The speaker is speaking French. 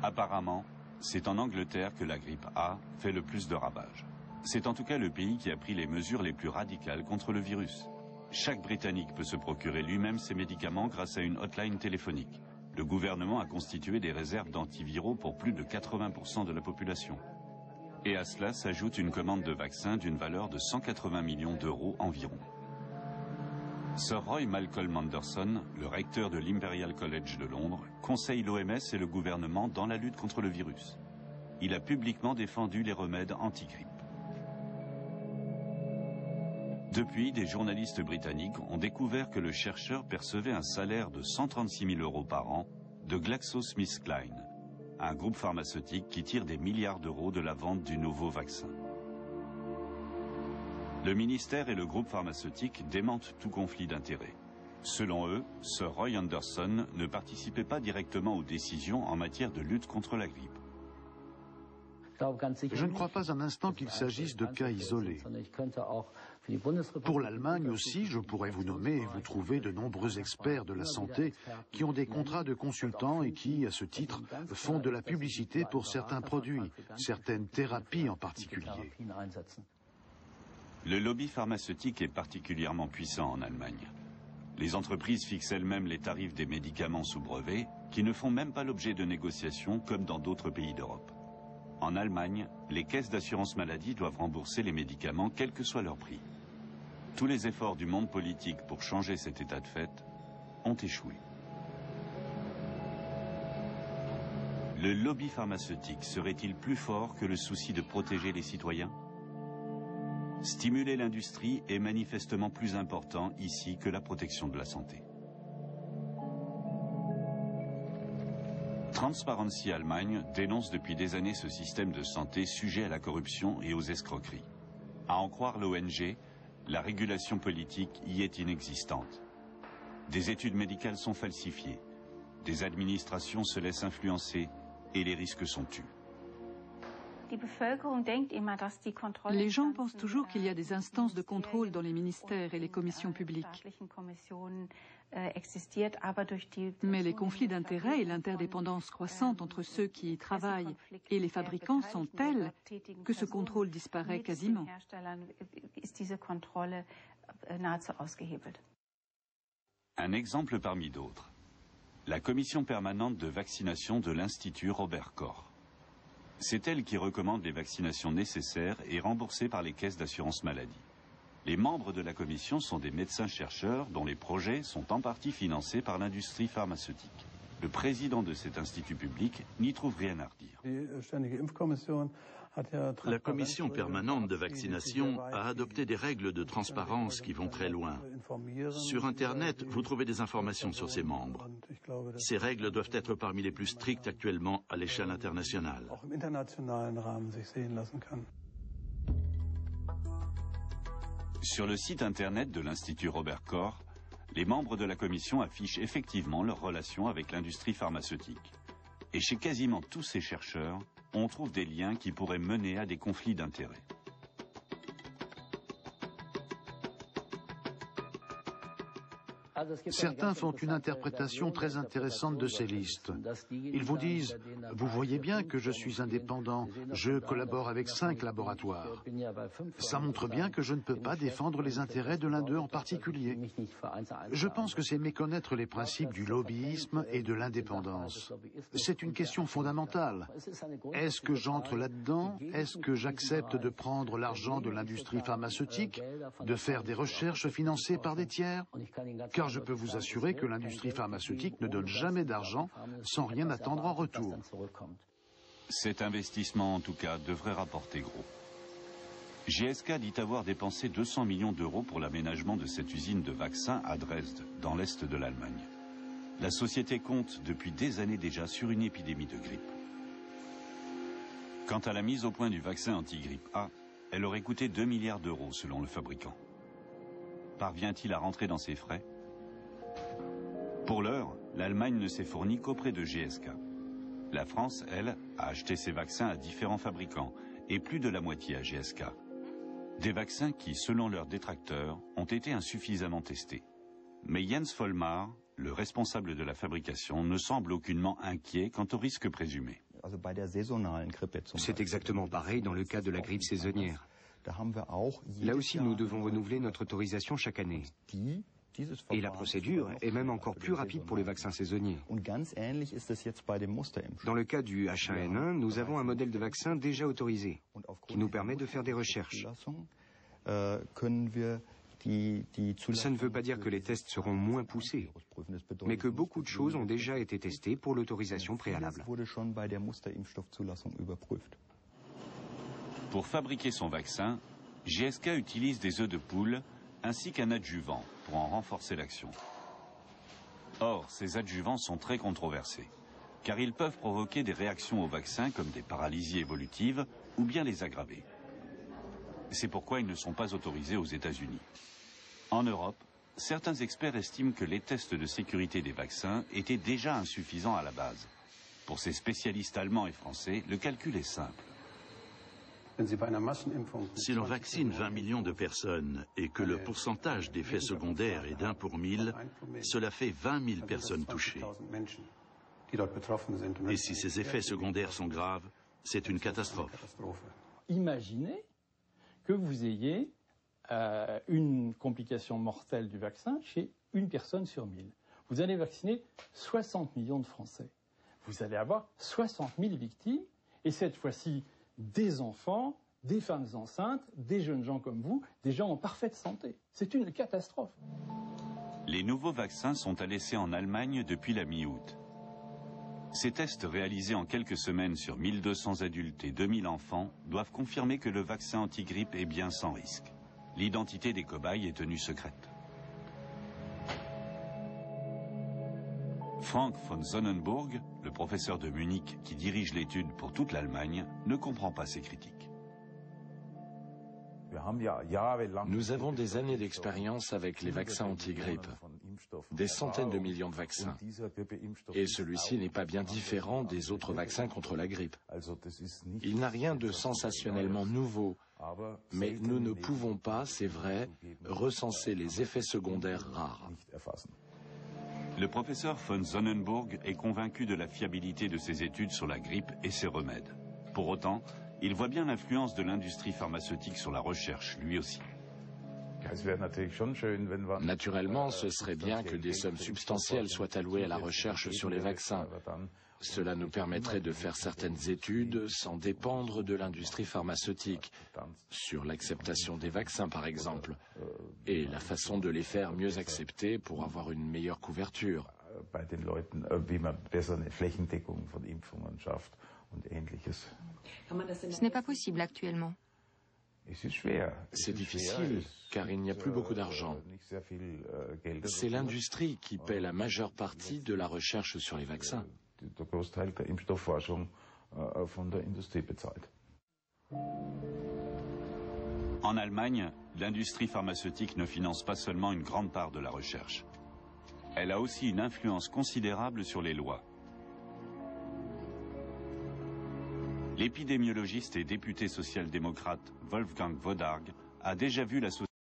Apparemment, c'est en Angleterre que la grippe A fait le plus de ravages. C'est en tout cas le pays qui a pris les mesures les plus radicales contre le virus. Chaque Britannique peut se procurer lui-même ses médicaments grâce à une hotline téléphonique. Le gouvernement a constitué des réserves d'antiviraux pour plus de 80% de la population. Et à cela s'ajoute une commande de vaccins d'une valeur de 180 millions d'euros environ. Sir Roy Malcolm Anderson, le recteur de l'Imperial College de Londres, conseille l'OMS et le gouvernement dans la lutte contre le virus. Il a publiquement défendu les remèdes anti-grippe. Depuis, des journalistes britanniques ont découvert que le chercheur percevait un salaire de 136 000 euros par an de GlaxoSmithKline, un groupe pharmaceutique qui tire des milliards d'euros de la vente du nouveau vaccin. Le ministère et le groupe pharmaceutique démentent tout conflit d'intérêts. Selon eux, Sir Roy Anderson ne participait pas directement aux décisions en matière de lutte contre la grippe. Je ne crois pas un instant qu'il s'agisse de cas isolés. Pour l'Allemagne aussi, je pourrais vous nommer et vous trouver de nombreux experts de la santé qui ont des contrats de consultants et qui, à ce titre, font de la publicité pour certains produits, certaines thérapies en particulier. Le lobby pharmaceutique est particulièrement puissant en Allemagne. Les entreprises fixent elles-mêmes les tarifs des médicaments sous brevet, qui ne font même pas l'objet de négociations comme dans d'autres pays d'Europe. En Allemagne, les caisses d'assurance maladie doivent rembourser les médicaments quel que soit leur prix. Tous les efforts du monde politique pour changer cet état de fait ont échoué. Le lobby pharmaceutique serait-il plus fort que le souci de protéger les citoyens ? Stimuler l'industrie est manifestement plus important ici que la protection de la santé. Transparency Allemagne dénonce depuis des années ce système de santé sujet à la corruption et aux escroqueries. À en croire l'ONG, la régulation politique y est inexistante. Des études médicales sont falsifiées, des administrations se laissent influencer et les risques sont tus. Les gens pensent toujours qu'il y a des instances de contrôle dans les ministères et les commissions publiques. Mais les conflits d'intérêts et l'interdépendance croissante entre ceux qui y travaillent et les fabricants sont tels que ce contrôle disparaît quasiment. Un exemple parmi d'autres. La commission permanente de vaccination de l'Institut Robert Koch. C'est elle qui recommande les vaccinations nécessaires et remboursées par les caisses d'assurance maladie. Les membres de la commission sont des médecins-chercheurs dont les projets sont en partie financés par l'industrie pharmaceutique. Le président de cet institut public n'y trouve rien à redire. La commission permanente de vaccination a adopté des règles de transparence qui vont très loin. Sur Internet, vous trouvez des informations sur ses membres. Ces règles doivent être parmi les plus strictes actuellement à l'échelle internationale. Sur le site Internet de l'Institut Robert Koch, les membres de la commission affichent effectivement leurs relations avec l'industrie pharmaceutique. Et chez quasiment tous ces chercheurs, on trouve des liens qui pourraient mener à des conflits d'intérêts. Certains font une interprétation très intéressante de ces listes. Ils vous disent « Vous voyez bien que je suis indépendant, je collabore avec 5 laboratoires. Ça montre bien que je ne peux pas défendre les intérêts de l'un d'eux en particulier. » Je pense que c'est méconnaître les principes du lobbyisme et de l'indépendance. C'est une question fondamentale. Est-ce que j'entre là-dedans? Est-ce que j'accepte de prendre l'argent de l'industrie pharmaceutique, de faire des recherches financées par des tiers? Car je peux vous assurer que l'industrie pharmaceutique ne donne jamais d'argent sans rien attendre en retour. Cet investissement, en tout cas, devrait rapporter gros. GSK dit avoir dépensé 200 millions d'euros pour l'aménagement de cette usine de vaccins à Dresde, dans l'est de l'Allemagne. La société compte depuis des années déjà sur une épidémie de grippe. Quant à la mise au point du vaccin anti-grippe A, elle aurait coûté 2 milliards d'euros selon le fabricant. Parvient-il à rentrer dans ses frais ? Pour l'heure, l'Allemagne ne s'est fournie qu'auprès de GSK. La France, elle, a acheté ses vaccins à différents fabricants, et plus de la moitié à GSK. Des vaccins qui, selon leurs détracteurs, ont été insuffisamment testés. Mais Jens Vollmar, le responsable de la fabrication, ne semble aucunement inquiet quant aux risques présumés. C'est exactement pareil dans le cas de la grippe saisonnière. Là aussi, nous devons renouveler notre autorisation chaque année. Et la procédure est même encore plus rapide pour les vaccins saisonniers. Dans le cas du H1N1, nous avons un modèle de vaccin déjà autorisé, qui nous permet de faire des recherches. Ça ne veut pas dire que les tests seront moins poussés, mais que beaucoup de choses ont déjà été testées pour l'autorisation préalable. Pour fabriquer son vaccin, GSK utilise des œufs de poule ainsi qu'un adjuvant pour en renforcer l'action. Or, ces adjuvants sont très controversés, car ils peuvent provoquer des réactions au vaccin comme des paralysies évolutives ou bien les aggraver. C'est pourquoi ils ne sont pas autorisés aux États-Unis. En Europe, certains experts estiment que les tests de sécurité des vaccins étaient déjà insuffisants à la base. Pour ces spécialistes allemands et français, le calcul est simple. Si l'on vaccine 20 millions de personnes et que le pourcentage d'effets secondaires est d'1 pour 1000, cela fait 20 000 personnes touchées. Et si ces effets secondaires sont graves, c'est une catastrophe. Imaginez que vous ayez une complication mortelle du vaccin chez une personne sur 1000. Vous allez vacciner 60 millions de Français. Vous allez avoir 60 000 victimes, et cette fois-ci, des enfants, des femmes enceintes, des jeunes gens comme vous, des gens en parfaite santé. C'est une catastrophe. Les nouveaux vaccins sont à l'essai en Allemagne depuis la mi-août. Ces tests réalisés en quelques semaines sur 1200 adultes et 2000 enfants doivent confirmer que le vaccin anti-grippe est bien sans risque. L'identité des cobayes est tenue secrète. Frank von Sonnenburg, le professeur de Munich qui dirige l'étude pour toute l'Allemagne, ne comprend pas ces critiques. Nous avons des années d'expérience avec les vaccins anti-grippe, des centaines de millions de vaccins. Et celui-ci n'est pas bien différent des autres vaccins contre la grippe. Il n'a rien de sensationnellement nouveau, mais nous ne pouvons pas, c'est vrai, recenser les effets secondaires rares. Le professeur von Sonnenburg est convaincu de la fiabilité de ses études sur la grippe et ses remèdes. Pour autant, il voit bien l'influence de l'industrie pharmaceutique sur la recherche, lui aussi. Naturellement, ce serait bien que des sommes substantielles soient allouées à la recherche sur les vaccins. Cela nous permettrait de faire certaines études sans dépendre de l'industrie pharmaceutique, sur l'acceptation des vaccins par exemple, et la façon de les faire mieux accepter pour avoir une meilleure couverture. Ce n'est pas possible actuellement. C'est difficile, car il n'y a plus beaucoup d'argent. C'est l'industrie qui paie la majeure partie de la recherche sur les vaccins. En Allemagne, l'industrie pharmaceutique ne finance pas seulement une grande part de la recherche. Elle a aussi une influence considérable sur les lois. L'épidémiologiste et député social-démocrate Wolfgang Wodarg a déjà vu la société